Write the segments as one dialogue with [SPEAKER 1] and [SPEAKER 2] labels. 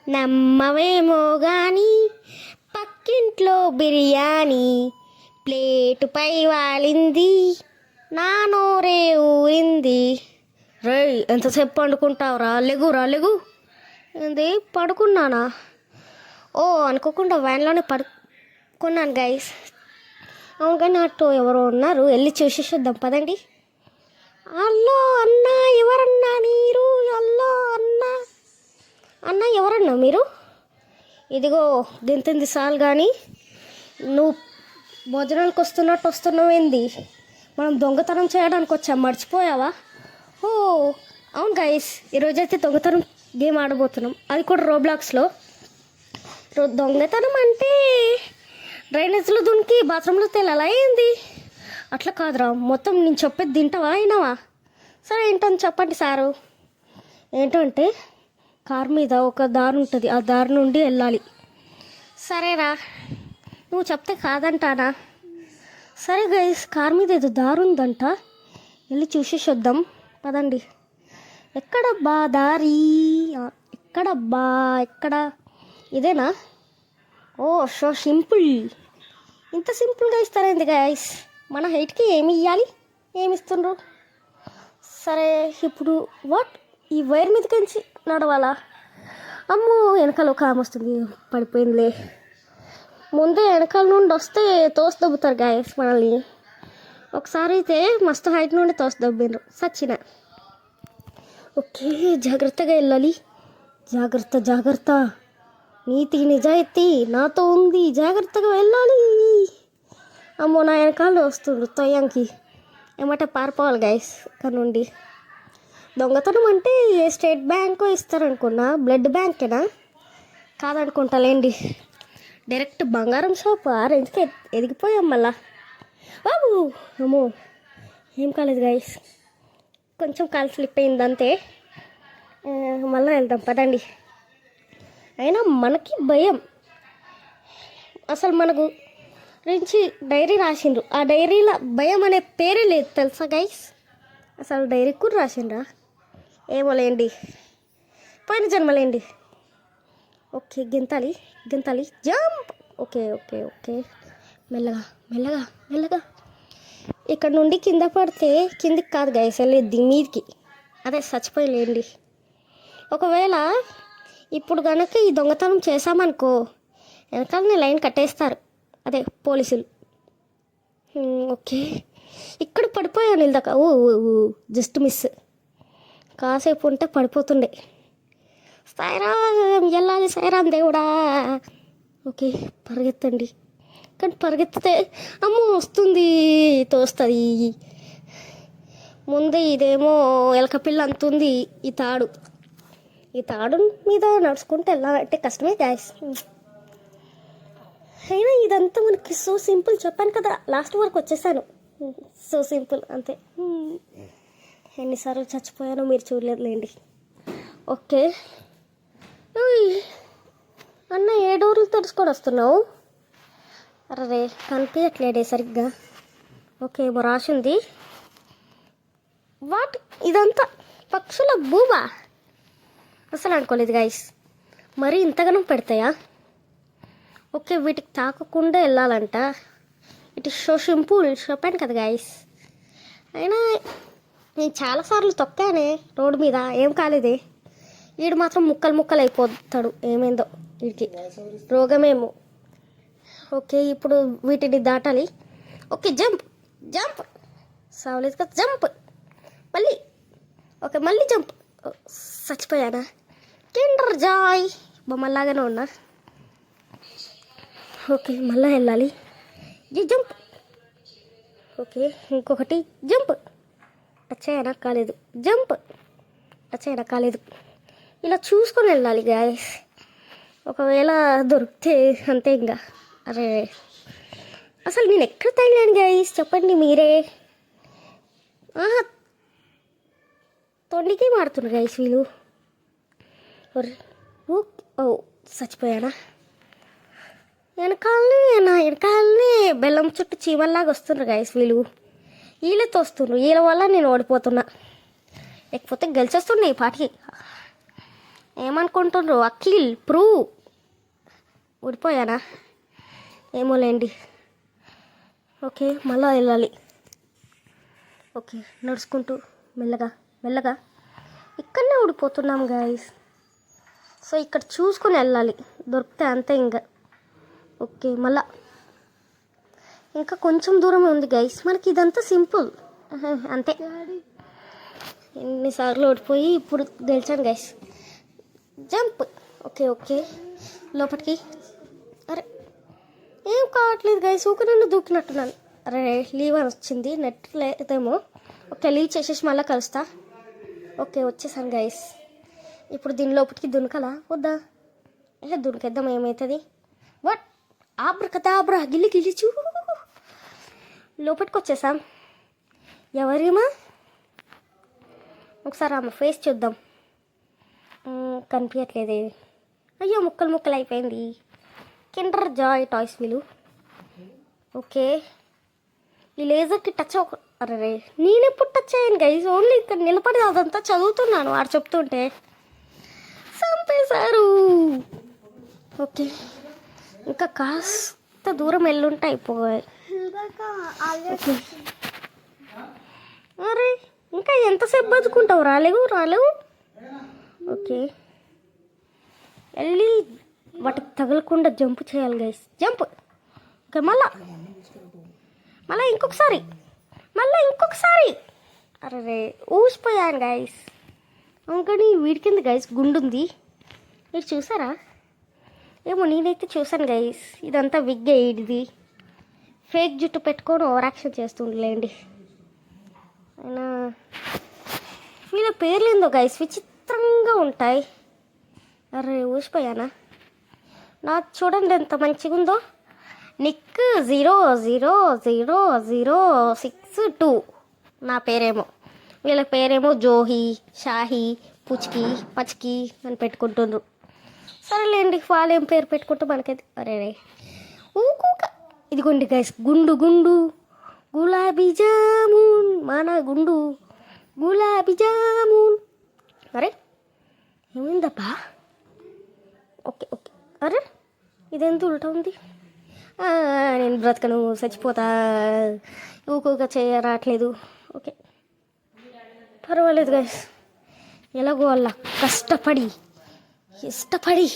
[SPEAKER 1] నమ్మవేమో గాని పక్కింట్లో బిర్యానీ ప్లేటుపై వాలింది, నా నోరే ఊరింది. రేయ్, ఎంతసేపు పండుకుంటావురా? లెగు. ఏంది, పడుకున్నానా? ఓ, అనుకోకుండా వ్యాన్లోనే పడుకున్నాను గైస్. అవును, కానీ అటు ఎవరో ఉన్నారు, వెళ్ళి చూసేద్దాం పదండి. అల్లో అన్న, ఎవరన్నా మీరు? అల్లో అన్న ఎవరన్నా మీరు? ఇదిగో దింతింది సాల్. కానీ నువ్వు భోజనాలకు వస్తున్నావు ఏంది? మనం దొంగతనం చేయడానికి వచ్చాం, మర్చిపోయావా? ఓ అవును గైస్, ఈరోజైతే దొంగతనం గేమ్ ఆడబోతున్నాం, అది కూడా రోబ్లాక్స్లో. దొంగతనం అంటే డ్రైనేజ్లో దునికి బాత్రూంలో తేలాలా ఏంది? అట్లా కాదురా, మొత్తం నేను చెప్పేది తింటావా అయినావా? సరే, ఏంటని చెప్పండి సారు. ఏంటంటే కార్ మీద ఒక దారి ఉంటుంది, ఆ దారి నుండి వెళ్ళాలి. సరేరా, నువ్వు చెప్తే కాదంటానా? సరే గైస్, కార్ మీద ఏదో దారి ఉందంట, వెళ్ళి చూసేసి వద్దాం పదండి. ఎక్కడబ్బా దారి? ఎక్కడ? ఇదేనా? ఓ, సో సింపుల్. ఇంత సింపుల్గా ఇస్తారేంది గైస్? మన హైట్కి ఏమి ఇవ్వాలి, ఏమి ఇస్తుండ్రు? సరే, ఇప్పుడు ఈ వైర్ మీదకించి నడవాలా? అమ్మో, వెనకాల ఒక ఆమె వస్తుంది, పడిపోయిందిలే. ముందే వెనకాల నుండి వస్తే తోసి గాయస్ మనల్ని. ఒకసారి అయితే మస్తు హైట్ నుండి తోసి దబ్బిండ్రు, సచ్చిన. ఓకే, జాగ్రత్తగా వెళ్ళాలి. జాగ్రత్త. నీతి నిజాయితీ నాతో ఉంది, జాగ్రత్తగా వెళ్ళాలి. అమ్మో, నా వెనకాల వస్తుండ్రు తొయ్యంకి. ఏమంటే పారిపోవాలి గైస్ ఇక్కడ నుండి. దొంగతనం అంటే ఏ స్టేట్ బ్యాంకు ఇస్తారనుకున్నా, బ్లడ్ బ్యాంకేనా? కాదనుకుంటాలేండి, డైరెక్ట్ బంగారం షాప్. ఆ రేంజ్కి ఎదిగిపోయాం మళ్ళా. బాబు, అమ్మో, ఏం కాలేదు గైస్, కొంచెం కాలు స్లిప్ అయింది అంతే. మళ్ళీ వెళ్దాం పదండి. అయినా మనకి భయం, అసలు మనకు గురించి డైరీ రాసిండ్రు, ఆ డైరీలో భయం అనే పేరే లేదు తెలుసా గైస్? అసలు డైరీ కూడా రాసిండ్రా? ఏమోలేండి, పోయిన జన్మలేండి. ఓకే, గెంతాలి. జంప్. ఓకే, మెల్లగా. ఇక్కడ నుండి కింద పడితే కిందికి కాదు గైస్, వెళ్ళేది మీదికి. అదే చచ్చిపోయలేండి. ఒకవేళ ఇప్పుడు కనుక ఈ దొంగతనం చేశామనుకో, వెనకాలని లైన్ కట్టేస్తారు, అదే పోలీసులు. ఓకే, ఇక్కడ పడిపోయాను ఇందాక. ఓ జస్ట్ మిస్, కాసేపు ఉంటే పడిపోతుండే. వెళ్ళాలి సైరాం దేవుడా. ఓకే, పరిగెత్తండి. కానీ పరిగెత్తితే అమ్మో వస్తుంది, తోస్తుంది. ముందు ఇదేమో ఎలకపిల్ల అంతుంది. ఈ తాడు మీద నడుచుకుంటూ వెళ్ళాలంటే కష్టమే గాయస్. అయినా ఇదంతా మనకి సో సింపుల్, చెప్పాను కదా, లాస్ట్ వరకు వచ్చేసాను. సో సింపుల్ అంతే. ఎన్నిసార్లు చచ్చిపోయానో మీరు చూడలేదులేండి. ఓకే, అన్న ఏ డోర్లు తెరుచుకొని వస్తున్నావు? అరే, కనిపించట్లేడే సరిగ్గా. ఓకే, ఏమో రాసింది. ఇదంతా పక్షుల భూమా? అసలు అనుకోలేదు గైస్, మరీ ఇంతగానో పెడతాయా? ఓకే, వీటికి తాకకుండా వెళ్ళాలంట. ఇట్ ఇస్ సో సింపుల్, చెప్పాను కదా గైస్. అయినా నేను చాలాసార్లు తొక్కానే రోడ్డు మీద, ఏం కాలేదే. వీడు మాత్రం ముక్కలు అయిపోతాడు, ఏమైందో వీడికి రోగమేమో. ఓకే, ఇప్పుడు వీటిని దాటాలి. Okay, jump. సావలేదు కదా, జంప్. మళ్ళీ జంప్. చచ్చిపోయానా? కిండర్ జాయ్ బొమ్మలాగానే ఉన్నా. ఓకే, మళ్ళీ వెళ్ళాలి. జంప్. ఓకే, ఇంకొకటి జంప్. టచ్ అయ్యానా? కాలేదు. జంప్. టచ్ అయ్యానా? కాలేదు. ఇలా చూసుకొని వెళ్ళాలి గాయస్, ఒకవేళ దొరికితే అంతే ఇంకా. అరే, అసలు నేను ఎక్కడ తగిలాను గాయస్, చెప్పండి మీరే. తొండికి మారుతున్నారు గాయస్ వీళ్ళు. ఓ, చచ్చిపోయానా? వెనకాలనే బెల్లం చుట్టూ చీమల్లాగా వస్తున్నారు గాయస్ వీళ్ళు. వీళ్ళే తోస్తున్నారు, వీళ్ళ వల్ల నేను ఓడిపోతున్నా, లేకపోతే గెలిచేస్తున్నా ఈ పాటికి. ఏమనుకుంటున్నారు? అఖిల్ ప్రూవ్ ఊడిపోయానా? ఏమోలేండి. ఓకే, మళ్ళీ వెళ్ళాలి. ఓకే, నడుచుకుంటూ మెల్లగా మెల్లగా ఇక్కడనే ఊడిపోతున్నాం గైస్. సో ఇక్కడ చూసుకొని వెళ్ళాలి, దొరికితే అంతే ఇంకా. ఓకే, మళ్ళా ఇంకా కొంచెం దూరమే ఉంది గైస్. మనకి ఇదంతా సింపుల్ అంతే. ఎన్నిసార్లు ఓడిపోయి ఇప్పుడు గెలిచాను గైస్. జంప్. ఓకే ఓకే, లోపలికి. అరే ఏం కావట్లేదు గైస్, ఊక నన్ను దూకినట్టున్నాను. అరే లీవ్ అని వచ్చింది, నెట్ లేదేమో. ఓకే, లీవ్ చేసేసి మళ్ళీ కలుస్తా. ఓకే వచ్చేసాను గైస్. ఇప్పుడు దీని లోపలికి దునకలా వద్దా? దునికేద్దాం, ఏమవుతుంది. వాట్ ఆబ్రకదాబ్రా గిల్లి గిలిచు. లోపలికి వచ్చేసాం. ఎవరేమా? ఒకసారి ఆమె ఫేస్ చూద్దాం. కనిపించట్లేదు. అయ్యో ముక్కలు ముక్కలు అయిపోయింది. కిండర్ జాయ్ టాయ్స్ వీలు. ఓకే, ఈ లేజర్కి టచ్ అరే నేనెప్పుడు టచ్ అయ్యాను గైస్? ఓన్లీ ఇక్కడ నిలబడి అదంతా చదువుతున్నాను వాడు చెప్తుంటే. చంపేశారు. ఓకే, ఇంకా కాస్త దూరం వెళ్ళుంటే అయిపోయాయి. అరే ఇంకా ఎంతసేపు బతుకుంటావు? రాలేవు. ఓకే, వెళ్ళి వాటికి తగలకుండా జంప్ చేయాలి గైస్. జంప్. ఓకే, మళ్ళా ఇంకొకసారి. అరే ఊసిపోయాను గైస్. కానీ వీడి కింద గైస్ గుండుంది, మీరు చూసారా? ఏమో నేనైతే చూసాను గైస్. ఇదంతా విగ్ ఇది ఫేక్ జుట్టు పెట్టుకొని ఓవర్ యాక్షన్ చేస్తుండలేండి. అయినా వీళ్ళ పేర్లు ఏందో గైస్ విచిత్రంగా ఉంటాయి. అరే ఊసిపోయానా? నాకు చూడండి ఎంత మంచిగా ఉందో. నిక్ 0000062 నా పేరేమో. వీళ్ళ పేరేమో జోహి, షాహి, పుచ్కి, పచ్కి అని పెట్టుకుంటుండ్రు. సరేలేండి, వాళ్ళు ఏం పేరు పెట్టుకుంటూ మనకైతే. అరే ఊకూక. ఇదిగోండి గైస్, గుండు గులాబీ జామున్, మన గుండు గులాబీ జామున్. అరే ఏమైందబ్బా? ఓకే. అరే ఇదెంత ఉల్టా ఉంది. నేను బ్రతకను, చచ్చిపోతా. ఊకూక చేయరాట్లేదు. ఓకే పర్వాలేదు గైస్, ఎలాగో వాళ్ళ కష్టపడి ఇష్టపడి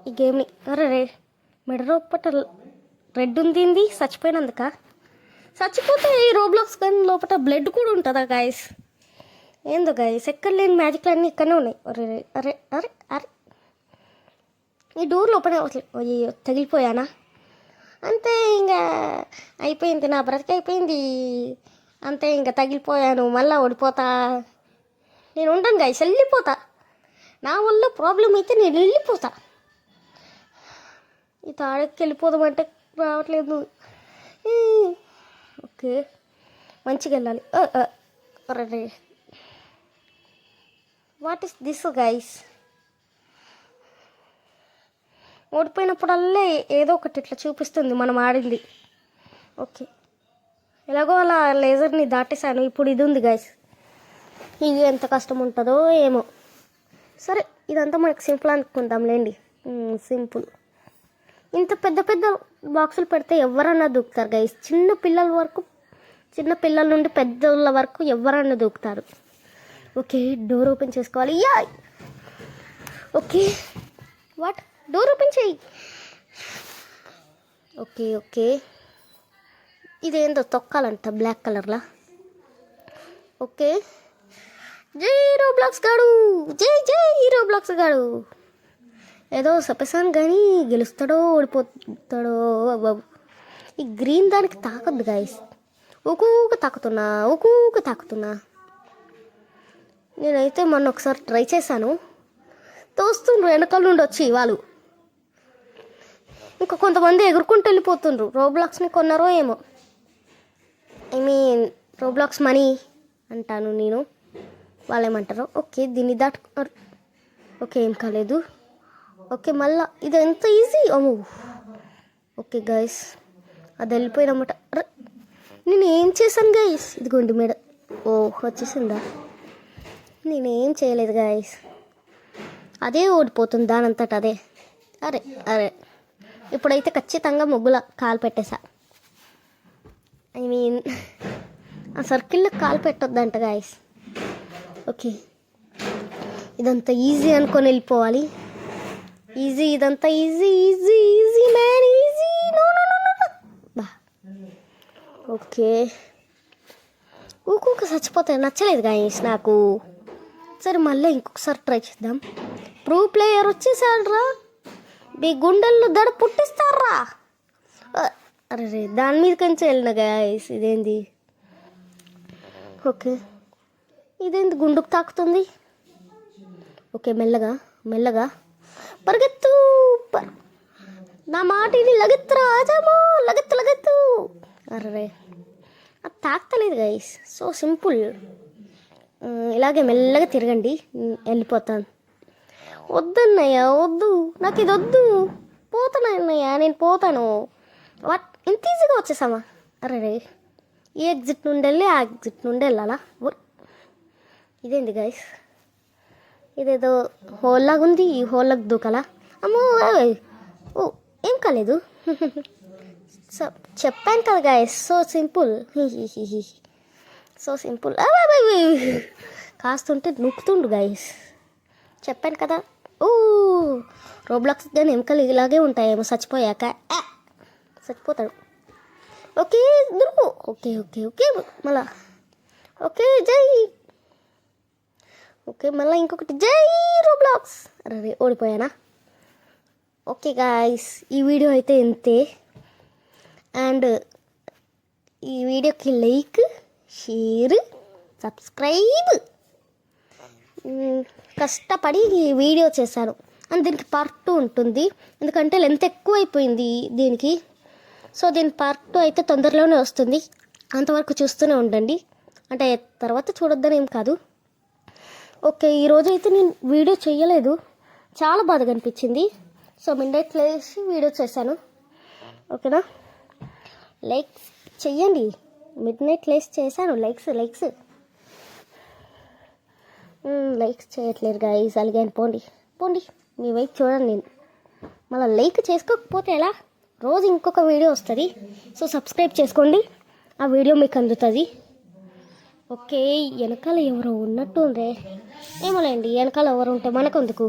[SPEAKER 1] ఈ గేమ్ని. అరే మెడలోపట రెడ్ ఉంది, చచ్చిపోయినందుక. చచ్చిపోతే ఈ రోబ్లాక్స్ గన్ లోపల బ్లడ్ కూడా ఉంటుందా గైస్? ఏందో గైస్, ఎక్కడ లేని మ్యాజిక్లు అన్నీ ఇక్కడనే ఉన్నాయి. అరే ఈ డోర్ లోపల అయ్యో తగిలిపోయానా? అంతే, ఇంకా అయిపోయింది, నా బ్రతికి అయిపోయింది అంతే. ఇంకా తగిలిపోయాను, మళ్ళీ ఓడిపోతా. నేను ఉండను గైస్, వెళ్ళిపోతా. నా వల్ల ప్రాబ్లం అయితే నేను వెళ్ళిపోతా. ఈ తాడెక్కి వెళ్ళిపోదామంటే రావట్లేదు. ఓకే మంచిగా వెళ్ళాలి. అరే వాట్ ఈస్ దిస్ గైస్? ఓడిపోయినప్పుడల్లా ఏదో ఒకటి ఇట్లా చూపిస్తుంది మనం ఆడింది. ఓకే ఎలాగో అలా లేజర్ని దాటేశాను. ఇప్పుడు ఇది ఉంది గైస్, ఇది ఎంత కష్టం ఉంటుందో ఏమో. సరే ఇదంతా మనకు సింపుల్ అనుకుందాంలేండి. సింపుల్. ఇంత పెద్ద పెద్ద బాక్సులు పెడితే ఎవరన్నా దూకుతారు గైస్. చిన్న పిల్లల నుండి పెద్దోళ్ళ వరకు ఎవరన్నా దూకుతారు. ఓకే డోర్ ఓపెన్ చేసుకోవాలి. Okay what? డోర్ ఓపెన్ చేయి. ఓకే ఇదేందో తొక్కాలంట బ్లాక్ కలర్లా. ఓకే జై రోబ్లాక్స్ గాడు, జై రోబ్లాక్స్ గాడు. ఏదో చెప్పేసాను కానీ గెలుస్తాడో ఓడిపోతాడో బాబు. ఈ గ్రీన్ దానికి తాకద్దు గాయస్. ఊకూక తాకుతున్నా. నేనైతే మొన్న ఒకసారి ట్రై చేశాను, తోస్తుండ్రు వెనకాల నుండి వచ్చి వాళ్ళు. ఇంకా కొంతమంది ఎగురుకుంటూ వెళ్ళిపోతుండ్రు. రోబ్లాక్స్ని కొన్నారో ఏమో. రోబ్లాక్స్ మనీ అంటాను నేను, వాళ్ళు ఏమంటారు. ఓకే దీన్ని ఓకే ఏం కాలేదు. ఓకే మళ్ళా ఇది ఎంత ఈజీ. ఓకే గైస్ అది వెళ్ళిపోయినమాట. నేను ఏం చేశాను గైస్? ఇదిగోండి మేడ. వచ్చేసిందా? నేనేం చేయలేదు గైస్. అదే ఓడిపోతుంది దానంతట అదే. అరే అరే ఇప్పుడైతే ఖచ్చితంగా ముగ్గుల కాలు పెట్టేశా. ఐ మీన్ ఆ సర్కిల్లో కాలు పెట్టొద్దంట గాయస్. ఓకే ఇదంతా ఈజీ అనుకొని వెళ్ళిపోవాలి. ఈజీ ఇదంతా easy easy easy man easy. No no no no బా. ఓకే ఊకు చచ్చిపోతే నచ్చలేదు గాయస్ నాకు. సరే మళ్ళీ ఇంకొకసారి ట్రై చేద్దాం. ప్రో ప్లేయర్ వచ్చేసాడ్రా, మీ గుండెల్లో దడ పుట్టిస్తారా. అరే దాని మీద కొంచెం వెళ్ళిన గాయస్. ఇదేంది? ఓకే ఇదేంది గుండుకు తాకుతుంది. ఓకే మెల్లగా మెల్లగా పరిగెత్తు. నా మాటిని లగెత్తు రాజామో లగెత్తు లగెత్తు. అరే అది తాకుతలేదు గైస్. So simple. ఇలాగే మెల్లగా తిరగండి, వెళ్ళిపోతాను. వద్దన్నయ్య వద్దు, నాకు ఇది వద్దు. పోతాను అన్నయ్య, నేను పోతాను. వాట్ ఇంత ఈజీగా వచ్చేసామా? అరే ఈ ఎగ్జిట్ నుండి వెళ్ళి ఆ ఎగ్జిట్ నుండి వెళ్ళాలా? ఇదేంది గైస్? ఇదేదో హోల్లాగా ఉంది. ఈ హోల్లాగా దూకాలా? అమ్మో ఓ ఏం కాలేదు. సో చెప్పాను కదా guys, so simple. So simple. కాస్తుంటే నొక్కుతుండు గాయస్, చెప్పాను కదా. ఓ రోబ్లాక్స్ కానీ ఎముకలు ఇలాగే ఉంటాయేమో చచ్చిపోయాక. చచ్చిపోతాడు. ఓకే దొరుకు. ఓకే ఓకే ఓకే మళ్ళా ఓకే జై. ఓకే మళ్ళీ ఇంకొకటి జై రోబ్లాక్స్. అరే ఓడిపోయానా? ఓకే గాయస్ ఈ వీడియో అయితే ఇంతే. అండ్ ఈ వీడియోకి లైక్, షేర్, సబ్స్క్రైబ్. కష్టపడి ఈ వీడియో చేశాను అండ్ దీనికి పార్ట్ 2 ఉంటుంది, ఎందుకంటే లెంత్ ఎక్కువైపోయింది దీనికి. సో దీని పార్ట్ 2 అయితే తొందరలోనే వస్తుంది. అంతవరకు చూస్తూనే ఉండండి. అంటే తర్వాత చూడొద్దని ఏం కాదు. ఓకే ఈరోజు అయితే నేను వీడియో చేయలేదు, చాలా బాధగా అనిపించింది. సో మిడ్నైట్ లేచి వీడియో చేశాను. ఓకేనా? లైక్స్ చెయ్యండి. మిడ్నైట్ లేచి చేశాను. లైక్స్ లైక్స్ చేయట్లేరు గాయస్. అలిగాను. పోండి పోండి, మీ వైపు చూడండి. నేను మళ్ళీ లైక్ చేసుకోకపోతే ఎలా? రోజు ఇంకొక వీడియో వస్తుంది. సో సబ్స్క్రైబ్ చేసుకోండి, ఆ వీడియో మీకు అందుతుంది. ఓకే వెనకాల ఎవరో ఉన్నట్టు ఉందే. ఏమోలేండి, వెనకాల ఎవరు ఉంటే మనకెందుకు.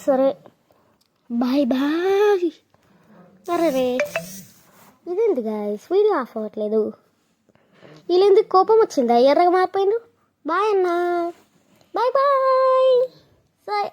[SPEAKER 1] సరే బాయ్ బాయ్. అరే ఇదేంది గాయస్ వీడియో ఆఫ్ అవ్వట్లేదు. వీళ్ళెందుకు కోపం వచ్చిందా? ఎర్రగా మారిపోయిండు. బాయ్ అన్నా, బాయ్ బాయ్. సరే